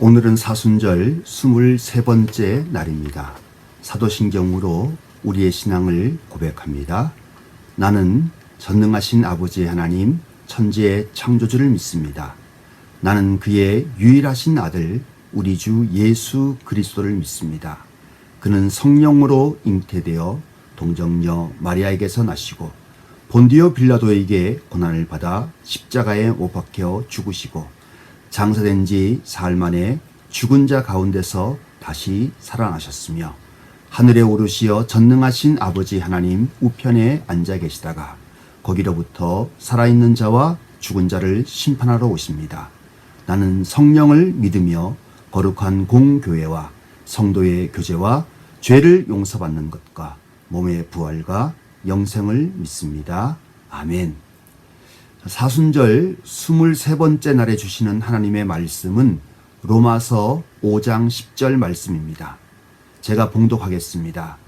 오늘은 사순절 23번째 날입니다. 사도신경으로 우리의 신앙을 고백합니다. 나는 전능하신 아버지 하나님 천지의 창조주를 믿습니다. 나는 그의 유일하신 아들 우리 주 예수 그리스도를 믿습니다. 그는 성령으로 잉태되어 동정녀 마리아에게서 나시고 본디오 빌라도에게 고난을 받아 십자가에 못 박혀 죽으시고 장사된 지 사흘 만에 죽은 자 가운데서 다시 살아나셨으며 하늘에 오르시어 전능하신 아버지 하나님 우편에 앉아 계시다가 거기로부터 살아있는 자와 죽은 자를 심판하러 오십니다. 나는 성령을 믿으며 거룩한 공교회와 성도의 교제와 죄를 용서받는 것과 몸의 부활과 영생을 믿습니다. 아멘. 사순절 23번째 날에 주시는 하나님의 말씀은 로마서 5장 10절 말씀입니다. 제가 봉독하겠습니다.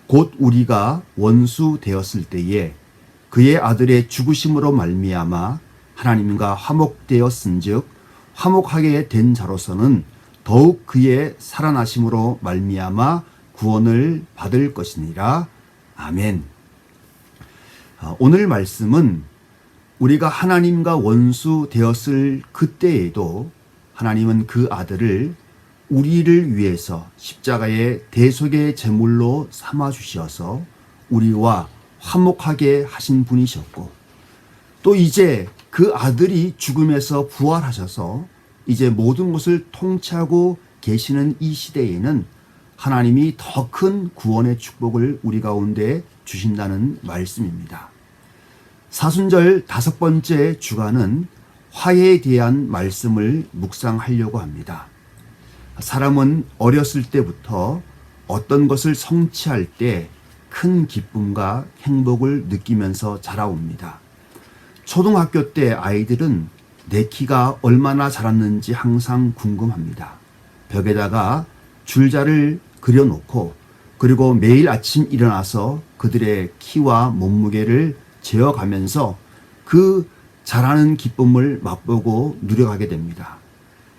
곧 우리가 원수 되었을 때에 그의 아들의 죽으심으로 말미암아 하나님과 화목되었은즉 화목하게 된 자로서는 더욱 그의 살아나심으로 말미암아 구원을 받을 것이니라. 아멘. 오늘 말씀은 우리가 하나님과 원수 되었을 그때에도 하나님은 그 아들을 우리를 위해서 십자가의 대속의 제물로 삼아 주셔서 우리와 화목하게 하신 분이셨고, 또 이제 그 아들이 죽음에서 부활하셔서 이제 모든 것을 통치하고 계시는 이 시대에는 하나님이 더 큰 구원의 축복을 우리 가운데 주신다는 말씀입니다. 사순절 5번째 주간은 화해에 대한 말씀을 묵상하려고 합니다. 사람은 어렸을 때부터 어떤 것을 성취할 때 큰 기쁨과 행복을 느끼면서 자라옵니다. 초등학교 때 아이들은 내 키가 얼마나 자랐는지 항상 궁금합니다. 벽에다가 줄자를 그려놓고 그리고 매일 아침 일어나서 그들의 키와 몸무게를 재어가면서 그 자라는 기쁨을 맛보고 누려가게 됩니다.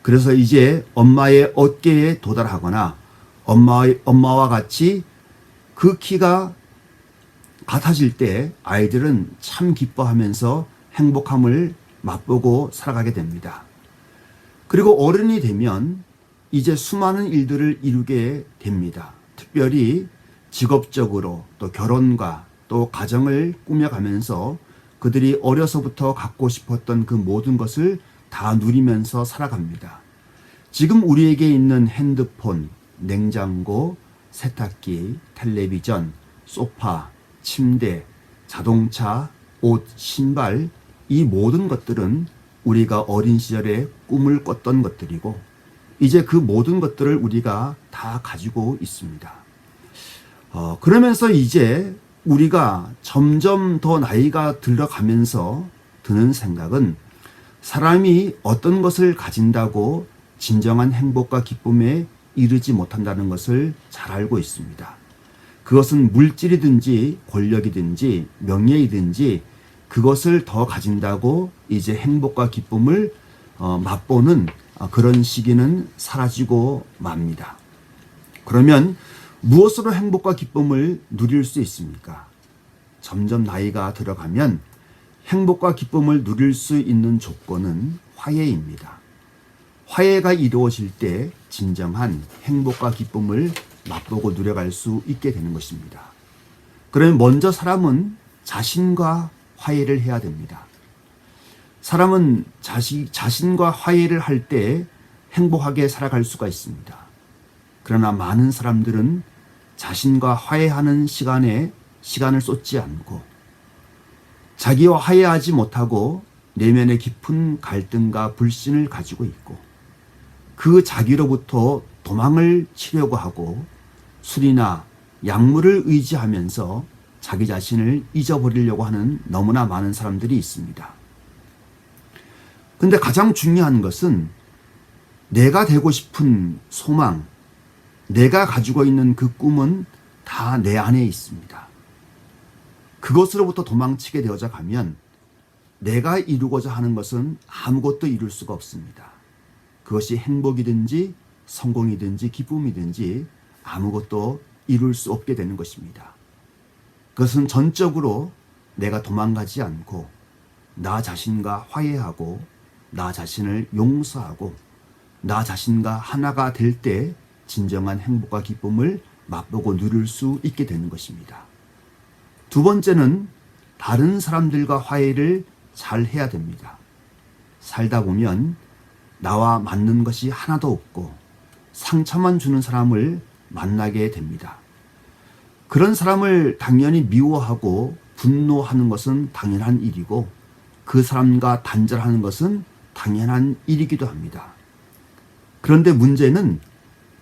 그래서 이제 엄마의 어깨에 도달하거나 엄마와 같이 그 키가 같아질 때 아이들은 참 기뻐하면서 행복함을 맛보고 살아가게 됩니다. 그리고 어른이 되면 이제 수많은 일들을 이루게 됩니다. 특별히 직업적으로 또 결혼과 또 가정을 꾸며가면서 그들이 어려서부터 갖고 싶었던 그 모든 것을 다 누리면서 살아갑니다. 지금 우리에게 있는 핸드폰, 냉장고, 세탁기, 텔레비전, 소파, 침대, 자동차, 옷, 신발, 이 모든 것들은 우리가 어린 시절에 꿈을 꿨던 것들이고 이제 그 모든 것들을 우리가 다 가지고 있습니다. 그러면서 이제 우리가 점점 더 나이가 들어가면서 드는 생각은 사람이 어떤 것을 가진다고 진정한 행복과 기쁨에 이르지 못한다는 것을 잘 알고 있습니다. 그것은 물질이든지 권력이든지 명예이든지 그것을 더 가진다고 이제 행복과 기쁨을 맛보는 그런 시기는 사라지고 맙니다. 그러면 무엇으로 행복과 기쁨을 누릴 수 있습니까? 점점 나이가 들어가면 행복과 기쁨을 누릴 수 있는 조건은 화해입니다. 화해가 이루어질 때 진정한 행복과 기쁨을 맛보고 누려갈 수 있게 되는 것입니다. 그러면 먼저 사람은 자신과 화해를 해야 됩니다. 사람은 자신과 화해를 할 때 행복하게 살아갈 수가 있습니다. 그러나 많은 사람들은 자신과 화해하는 시간을 쏟지 않고 자기와 화해하지 못하고 내면의 깊은 갈등과 불신을 가지고 있고 그 자기로부터 도망을 치려고 하고 술이나 약물을 의지하면서 자기 자신을 잊어버리려고 하는 너무나 많은 사람들이 있습니다. 근데 가장 중요한 것은 내가 되고 싶은 소망, 내가 가지고 있는 그 꿈은 다 내 안에 있습니다. 그것으로부터 도망치게 되어져 가면 내가 이루고자 하는 것은 아무것도 이룰 수가 없습니다. 그것이 행복이든지 성공이든지 기쁨이든지 아무것도 이룰 수 없게 되는 것입니다. 그것은 전적으로 내가 도망가지 않고 나 자신과 화해하고 나 자신을 용서하고 나 자신과 하나가 될 때 진정한 행복과 기쁨을 맛보고 누릴 수 있게 되는 것입니다. 두 번째는 다른 사람들과 화해를 잘 해야 됩니다. 살다 보면 나와 맞는 것이 하나도 없고 상처만 주는 사람을 만나게 됩니다. 그런 사람을 당연히 미워하고 분노하는 것은 당연한 일이고 그 사람과 단절하는 것은 당연한 일이기도 합니다. 그런데 문제는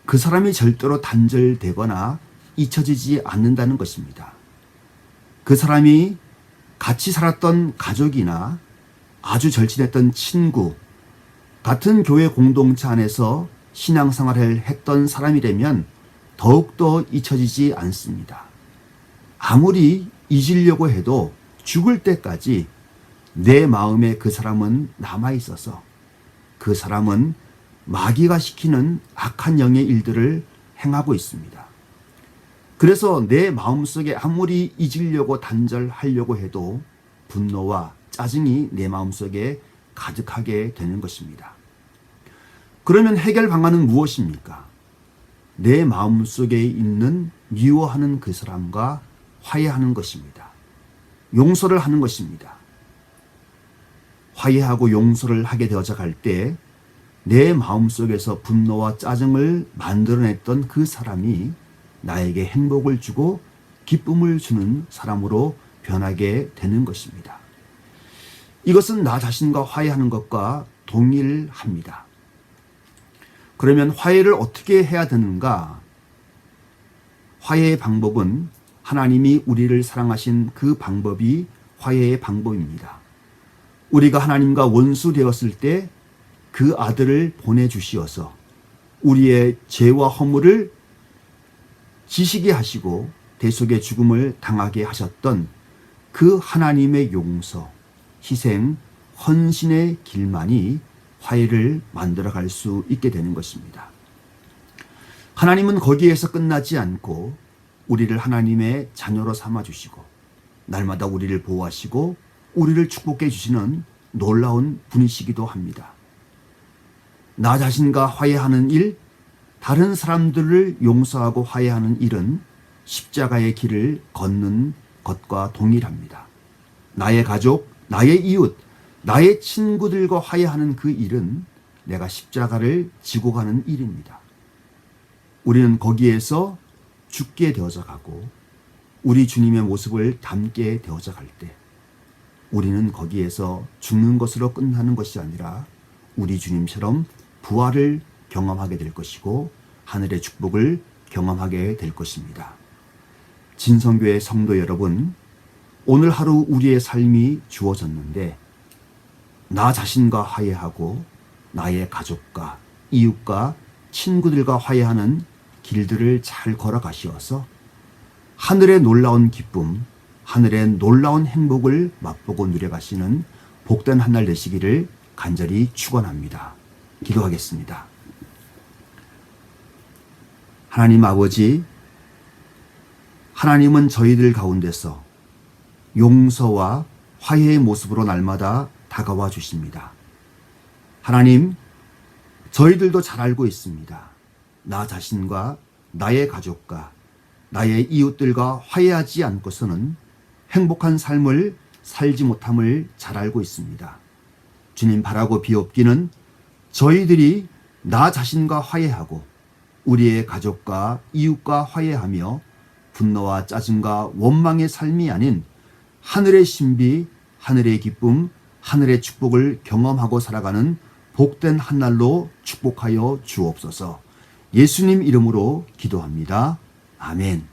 그 사람이 절대로 단절되거나 잊혀지지 않는다는 것입니다. 그 사람이 같이 살았던 가족이나 아주 절친했던 친구, 같은 교회 공동체 안에서 신앙생활을 했던 사람이라면 더욱더 잊혀지지 않습니다. 아무리 잊으려고 해도 죽을 때까지 내 마음에 그 사람은 남아있어서 그 사람은 마귀가 시키는 악한 영의 일들을 행하고 있습니다. 그래서 내 마음속에 아무리 잊으려고 단절하려고 해도 분노와 짜증이 내 마음속에 가득하게 되는 것입니다. 그러면 해결 방안은 무엇입니까? 내 마음속에 있는 미워하는 그 사람과 화해하는 것입니다. 용서를 하는 것입니다. 화해하고 용서를 하게 되어져 갈 때 내 마음속에서 분노와 짜증을 만들어냈던 그 사람이 나에게 행복을 주고 기쁨을 주는 사람으로 변하게 되는 것입니다. 이것은 나 자신과 화해하는 것과 동일합니다. 그러면 화해를 어떻게 해야 되는가? 화해의 방법은 하나님이 우리를 사랑하신 그 방법이 화해의 방법입니다. 우리가 하나님과 원수 되었을 때 그 아들을 보내주시어서 우리의 죄와 허물을 지시게 하시고 대속의 죽음을 당하게 하셨던 그 하나님의 용서, 희생, 헌신의 길만이 화해를 만들어갈 수 있게 되는 것입니다. 하나님은 거기에서 끝나지 않고 우리를 하나님의 자녀로 삼아주시고 날마다 우리를 보호하시고 우리를 축복해 주시는 놀라운 분이시기도 합니다. 나 자신과 화해하는 일, 다른 사람들을 용서하고 화해하는 일은 십자가의 길을 걷는 것과 동일합니다. 나의 가족, 나의 이웃, 나의 친구들과 화해하는 그 일은 내가 십자가를 지고 가는 일입니다. 우리는 거기에서 죽게 되어져 가고 우리 주님의 모습을 담게 되어져 갈 때 우리는 거기에서 죽는 것으로 끝나는 것이 아니라 우리 주님처럼 부활을 경험하게 될 것이고 하늘의 축복을 경험하게 될 것입니다. 진성교회 성도 여러분, 오늘 하루 우리의 삶이 주어졌는데 나 자신과 화해하고 나의 가족과 이웃과 친구들과 화해하는 길들을 잘 걸어가시어서 하늘의 놀라운 기쁨, 하늘의 놀라운 행복을 맛보고 누려가시는 복된 한 날 되시기를 간절히 축원합니다. 기도하겠습니다. 하나님 아버지, 하나님은 저희들 가운데서 용서와 화해의 모습으로 날마다 다가와 주십니다. 하나님, 저희들도 잘 알고 있습니다. 나 자신과 나의 가족과 나의 이웃들과 화해하지 않고서는 행복한 삶을 살지 못함을 잘 알고 있습니다. 주님, 바라고 비옵기는 저희들이 나 자신과 화해하고 우리의 가족과 이웃과 화해하며 분노와 짜증과 원망의 삶이 아닌 하늘의 신비, 하늘의 기쁨, 하늘의 축복을 경험하고 살아가는 복된 한 날로 축복하여 주옵소서. 예수님 이름으로 기도합니다. 아멘.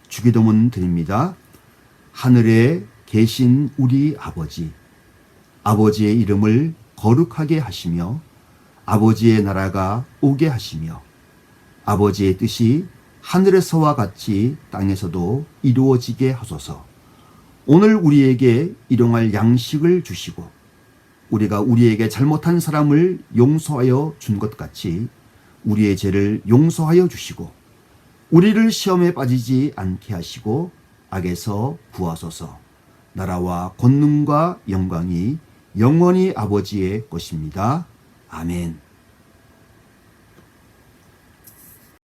주기도문 드립니다. 하늘에 계신 우리 아버지, 아버지의 이름을 거룩하게 하시며 아버지의 나라가 오게 하시며 아버지의 뜻이 하늘에서와 같이 땅에서도 이루어지게 하소서. 오늘 우리에게 일용할 양식을 주시고 우리가 우리에게 잘못한 사람을 용서하여 준 것 같이 우리의 죄를 용서하여 주시고 우리를 시험에 빠지지 않게 하시고 악에서 구하소서. 나라와 권능과 영광이 영원히 아버지의 것입니다. 아멘.